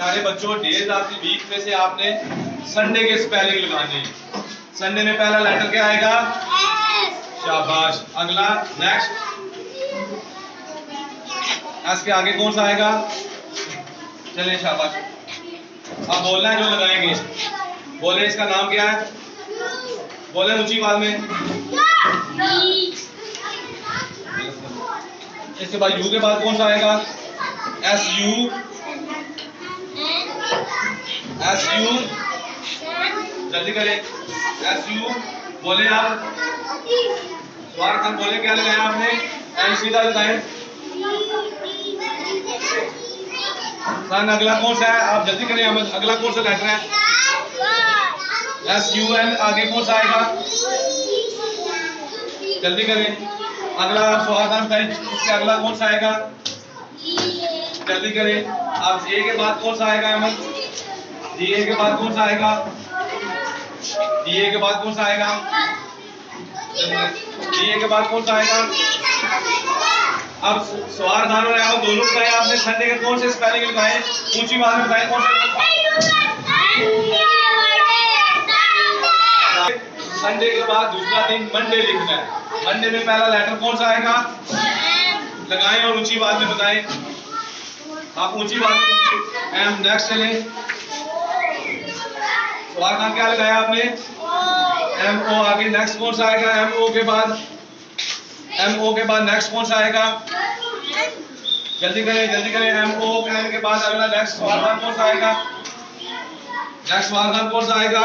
प्यारे बच्चों, days of the week में से आपने संडे के स्पेलिंग लगाने। संडे में पहला लेटर क्या आएगा? शाबाश। अगला नेक्स्ट, एस के आगे कौन सा आएगा? चलिए शाबाश। अब बोलना है जो लगाएंगे। बोले इसका नाम क्या है? बोले ऊंची आवाज में। इसके बाद यू के बाद कौन सा आएगा? S U. एस यू, जल्दी करें। एस यू बोले आप। स्वार खान बोले क्या लगाया आपने? एम सीधा लगाए। सन अगला कौन सा है? आप जल्दी करें अहमद, अगला कौन सा लेटर है? एस यू एन, आगे कौन सा आएगा? जल्दी करें। अगला स्वार खान बताइए, इससे अगला कौन सा आएगा? जल्दी करें। अब ए के बाद कौन सा आएगा अहमद? डी ए के बाद कौन सा आएगा? डी ए के बाद कौन सा आएगा? डी ए के बाद कौन सा आएगा? अब सवार खान और आप दोनों बताए आपने संडे के कौन से स्पेलिंग लिखाए? ऊंची आवाज में बताए कौन से? संडे के बाद दूसरा दिन मंडे लिखना है। मंडे में पहला लेटर कौन सा आएगा? लगाएं और ऊंची आवाज में बताएं। आप ऊंची आवाज में। एम नेक्स्ट चले। सवार खान क्या लगाया आपने? एम ओ, आगे नेक्स्ट कौन सा आएगा? एम ओ के बाद, एम ओ के बाद नेक्स्ट कौन सा आएगा? जल्दी करें, जल्दी करें। एम ओ के बाद अगला नेक्स्ट सवार खान कौन सा आएगा? नेक्स्ट सवार खान कौन सा आएगा?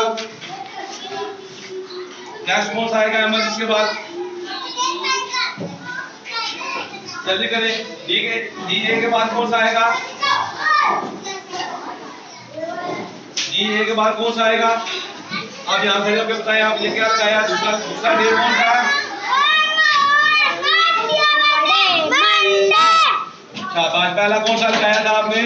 नेक्स्ट कौन सा आएगा अहमद इसके बाद? जल्दी करें। डी ए के बाद कौन सा आएगा? डी ए के बाद कौन सा आएगा? आप यहाँ खड़े होकर बताएं, आप ये क्या लगाया? दूसरा डे कौन सा है? शाबाश। पहला कौन सा लगाया था आपने?